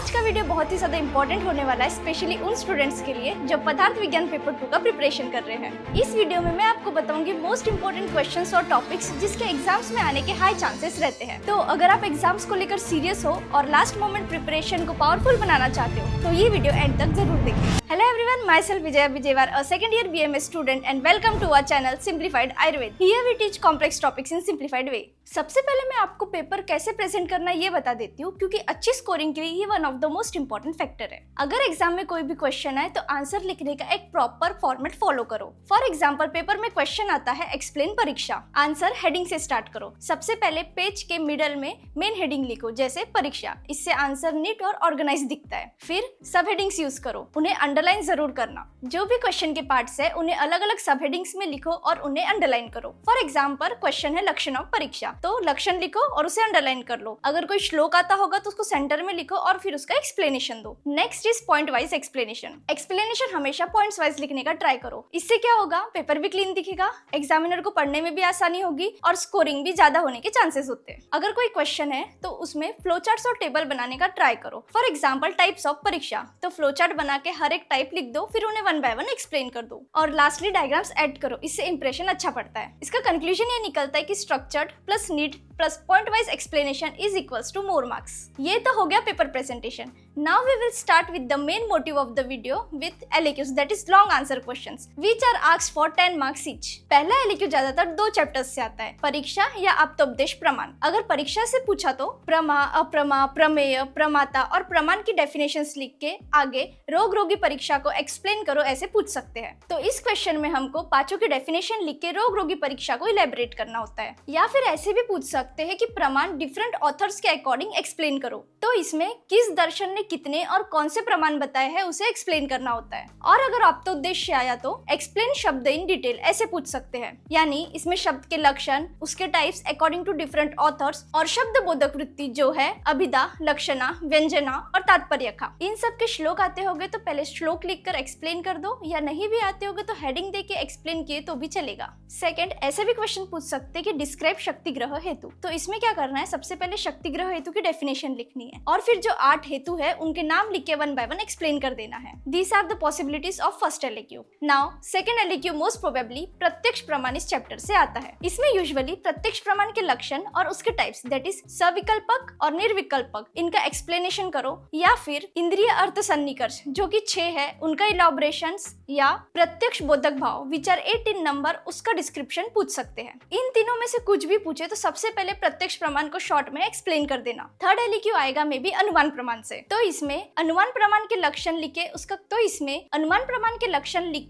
आज का वीडियो बहुत ही ज्यादा इंपॉर्टेंट होने वाला है, स्पेशली उन स्टूडेंट्स के लिए जो पदार्थ विज्ञान पेपर 2 का प्रिपरेशन कर रहे हैं। इस वीडियो में मैं आपको बताऊंगी मोस्ट इंपॉर्टेंट क्वेश्चंस और टॉपिक्स जिसके एग्जाम्स में आने के हाई चांसेस रहते हैं। तो अगर आप एग्जाम्स को लेकर सीरियस हो और लास्ट मोमेंट प्रिपरेशन को पावरफुल बनाना चाहते हो तो ये वीडियो एंड तक जरूर देखें। Hello everyone, myself Vijaya Vijayawar, a second year BMS student and welcome to our channel Simplified Ayurved. Here we teach complex topics in simplified way. सबसे पहले मैं आपको पेपर कैसे प्रेजेंट करना है ये बता देती हूँ, क्योंकि अच्छी स्कोरिंग के लिए ये one of the most important factor है। अगर एग्जाम में कोई भी क्वेश्चन आए तो आंसर लिखने का एक प्रॉपर फॉर्मेट फॉलो करो। फॉर एग्जाम्पल, पेपर में क्वेश्चन आता है एक्सप्लेन परीक्षा, आंसर हेडिंग से स्टार्ट करो। सबसे पहले पेज के मिडल में मेन हेडिंग लिखो, जैसे परीक्षा, इससे आंसर नीट और ऑर्गेनाइज दिखता है। फिर सब हेडिंग्स यूज करो, उन्हें अंडरलाइन जरूर करना। जो भी क्वेश्चन के पार्ट्स है उन्हें अलग अलग सब हेडिंग्स में लिखो और उन्हें अंडरलाइन करो। फॉर एग्जाम्पल, क्वेश्चन है लक्षण ऑफ परीक्षा, तो लक्षण लिखो और उसे अंडरलाइन कर लो। अगर कोई श्लोक आता होगा तो उसको सेंटर में लिखो और फिर उसका एक्सप्लेनेशन दो। Next is point wise explanation. Explanation हमेशा पॉइंट्स वाइज लिखने का ट्राई करो। इससे क्या होगा, पेपर भी क्लीन दिखेगा, एग्जामिनर को पढ़ने में भी आसानी होगी और स्कोरिंग भी ज्यादा होने के चांसेस होते हैं। अगर कोई क्वेश्चन है तो उसमें फ्लो चार्ट्स और टेबल बनाने का ट्राई करो। फॉर एग्जाम्पल, टाइप्स ऑफ परीक्षा, तो फ्लो चार्ट बना के हर एक टाइप लिख दो, फिर उन्हें वन बाय वन एक्सप्लेन कर दो। और लास्टली डायग्राम्स ऐड करो, इससे इंप्रेशन अच्छा पड़ता है। इसका कंक्लूजन ये निकलता है कि structured plus neat plus point wise explanation is equals to more marks. ये तो हो गया paper presentation. Now we will start with the main motive of the video with LAQs, that is long answer questions which are asked for 10 marks each. पहला LAQ ज्यादातर 2 chapters से आता है, परीक्षा या आप्तोपदेश प्रमाण। अगर परीक्षा से पूछा तो प्रमा, अप्रमा, प्रमेय, प्रमाता और प्रमाण की डेफिनेशंस लिख के आगे रोग रोगी परीक्षा को एक्सप्लेन करो ऐसे पूछ सकते हैं। तो इस क्वेश्चन में हमको पांचों की डेफिनेशन लिख के रोग रोगी परीक्षा को इलेबोरेट करना होता है। या फिर ऐसे भी पूछ सकते हैं कि प्रमाण डिफरेंट ऑथर्स के अकॉर्डिंग एक्सप्लेन करो, तो इसमें किस दर्शन ने कितने और कौन से प्रमाण बताए हैं उसे एक्सप्लेन करना होता है। और अगर आप तो उद्देश्य आया तो एक्सप्लेन शब्द इन डिटेल ऐसे पूछ सकते हैं, यानी इसमें शब्द के लक्षण, उसके types according to different authors और शब्द बोधक वृत्ति जो है अभिधा, लक्षणा, व्यंजना और तात्पर्य का। इन सब के श्लोक आते होंगे तो पहले श्लोक लिखकर एक्सप्लेन कर दो, या नहीं भी आते होंगे तो हेडिंग देके एक्सप्लेन किए तो भी चलेगा। सेकंड, ऐसे भी क्वेश्चन पूछ सकते हैं कि डिस्क्राइब शक्ति ग्रह हेतु, तो इसमें क्या करना है, सबसे पहले शक्ति ग्रह हेतु की डेफिनेशन लिखनी है और फिर जो 8 हेतु है उनके नाम लिख के वन बाय वन एक्सप्लेन कर देना है। These are the possibilities of first LAQ। Now second LAQ most probably प्रत्यक्ष प्रमाण इस चैप्टर से आता है। इसमें यूजुअली प्रत्यक्ष प्रमाण के लक्षण और उसके टाइप्स दैट इज सविकल्पक और निर्विकल्पक, इनका एक्सप्लेनेशन करो, या फिर इंद्रिय अर्थ सन्निकर्ष जो कि 6 है उनका इलैबोरेशंस, या प्रत्यक्ष बोधक भाव विच आर 8 इन नंबर, उसका डिस्क्रिप्शन पूछ सकते हैं। इन तीनों में से कुछ भी पूछे तो सबसे पहले प्रत्यक्ष प्रमाण को शॉर्ट में एक्सप्लेन कर देना। थर्ड LAQ आएगा मे बी अनुमान प्रमाण से, तो इसमें अनुमान प्रमाण के लक्षण लिख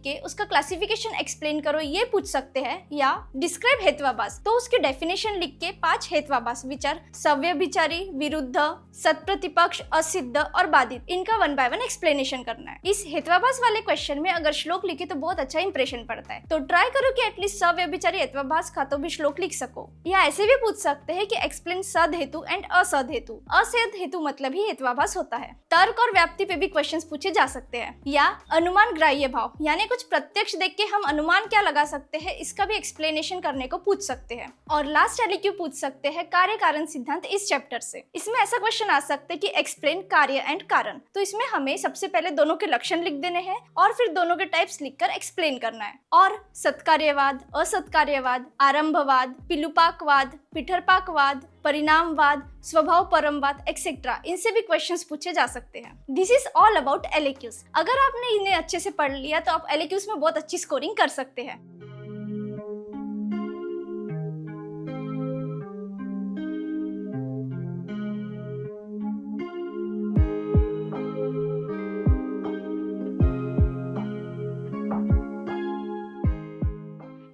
के उसका क्लासिफिकेशन एक्सप्लेन करो ये पूछ सकते हैं। या डिस्क्राइब हेत्वाभास, तो उसकी डेफिनेशन लिख के 5 हेत्वाभास विच आर सव्यभिचारी, विरुद्ध, सत्प्रतिपक्ष, असिद्ध और बाधित, इनका वन बाय वन एक्सप्लेनेशन करना है। इस हेत्वाभास वाले क्वेश्चन में अगर श्लोक लिखे तो बहुत अच्छा इंप्रेशन पड़ता है, तो ट्राई करो कि एटलीस्ट सव्यभिचारी हेत्वाभास का तो भी श्लोक लिख सको। या ऐसे भी पूछ सकते हैं कि एक्सप्लेन सद हेतु एंड असद हेतु। असद हेतु मतलब ही हेत्वाभास होता है। तर्क और व्याप्ति पे भी क्वेश्चंस पूछे जा सकते हैं। या अनुमान ग्राह्य भाव, यानी कुछ प्रत्यक्ष देख के हम अनुमान क्या लगा सकते हैं, इसका भी एक्सप्लेनेशन करने को पूछ सकते हैं। और लास्ट LAQ पूछ सकते हैं कार्य कारण सिद्धांत इस चैप्टर से। इसमें ऐसा क्वेश्चन आ सकता है कि एक्सप्लेन कार्य एंड कारण, तो इसमें हमें सबसे पहले दोनों के लक्षण लिख देने हैं और फिर दोनों के टाइप्स लिखकर एक्सप्लेन करना है। और सत्कार्यवाद, असत्कार्यवाद, आरंभवाद, पिलुपाकवाद, पिठरपाकवाद, परिणामवाद, स्वभाव परमवाद एक्सेट्रा, इनसे भी क्वेश्चंस पूछे जा सकते हैं। This is all about LAQs। अगर आपने इन्हें अच्छे से पढ़ लिया तो आप LAQs में बहुत अच्छी स्कोरिंग कर सकते हैं।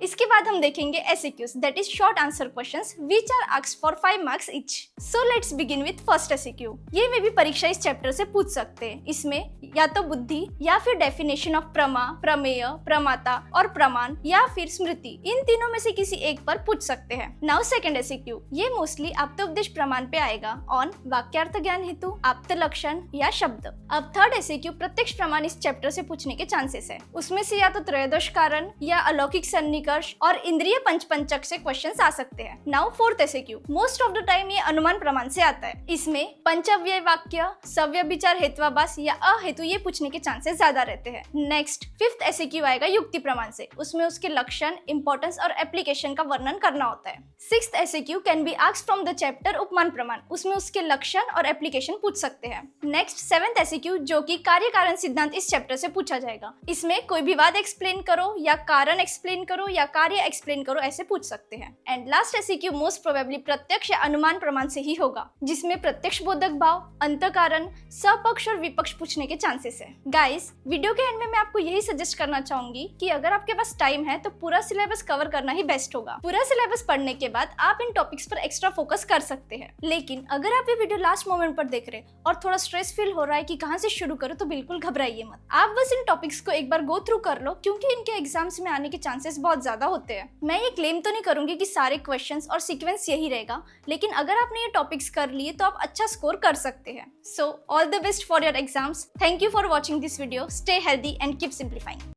इसके बाद हम देखेंगे SAQs, that is short answer questions which are asked for 5 marks each. So let's begin with first SAQ। ये में भी परीक्षा इस चैप्टर से पूछ सकते हैं। इसमें या तो बुद्धि या फिर डेफिनेशन ऑफ प्रमा, प्रमेय, प्रमाता और प्रमाण या फिर स्मृति, इन तीनों में से किसी एक पर पूछ सकते हैं। नाउ सेकंड SAQ, ये मोस्टली आप्तोपदेश प्रमाण पे आएगा ऑन वाक्यार्थ ज्ञान हेतु, आप्त लक्षण या शब्द। अब थर्ड SAQ प्रत्यक्ष प्रमाण इस चैप्टर से पूछने के चांसेस है। उसमें से या तो त्रयोदश कारण या अलौकिक सन्निकर्ष और इंद्रिय पंचक से क्वेश्चंस आ सकते हैं। Now fourth SAQ, most of the time ये अनुमान प्रमाण से आता है। इसमें पंचव्यय वाक्य, सव्यभिचार, हेत्वाभास या अहेतु ये पूछने के चांसेस ज्यादा रहते हैं। नेक्स्ट फिफ्थ एसएक्यू आएगा युक्ति प्रमाण से, उसमें उसके लक्षण, इंपॉर्टेंस और एप्लीकेशन का वर्णन करना होता है। Sixth SAQ can be asked from the chapter उपमान प्रमाण, उसमें उसके लक्षण और एप्लीकेशन पूछ सकते हैं। नेक्स्ट सेवेंथ एसएक्यू जो कि कार्य कारण सिद्धांत इस चैप्टर से पूछा जाएगा, इसमें कोई भी वाद एक्सप्लेन करो या कारण एक्सप्लेन करो या कार्य एक्सप्लेन करो ऐसे पूछ सकते हैं। And last SAQ most probably प्रत्यक्ष या अनुमान प्रमाण से ही होगा, जिसमें प्रत्यक्ष बोधक भाव, अंतःकारण, सपक्ष और विपक्ष पूछने के चांसेस है। गाइस, वीडियो के एंड में मैं आपको यही सजेस्ट करना चाहूंगी कि अगर आपके पास टाइम है तो पूरा सिलेबस कवर करना ही बेस्ट होगा। पूरा सिलेबस पढ़ने के बाद आप इन टॉपिक्स पर एक्स्ट्रा फोकस कर सकते हैं। लेकिन अगर आप ये वीडियो लास्ट मोमेंट पर देख रहे और थोड़ा स्ट्रेस फील हो रहा है कि कहाँ से शुरू करूँ, तो बिल्कुल घबराइए मत। आप बस इन टॉपिक्स को एक बार गो थ्रू कर लो, क्योंकि इनके एग्जाम्स में आने के चांसेस बहुत ज्यादा होते हैं। मैं ये क्लेम तो नहीं करूंगी कि सारे क्वेश्चंस और सीक्वेंस यही रहेगा, लेकिन अगर आपने ये टॉपिक्स कर लिए तो आप अच्छा स्कोर कर सकते हैं। So all the best for your exams. Thank you for watching this video. Stay healthy and keep simplifying.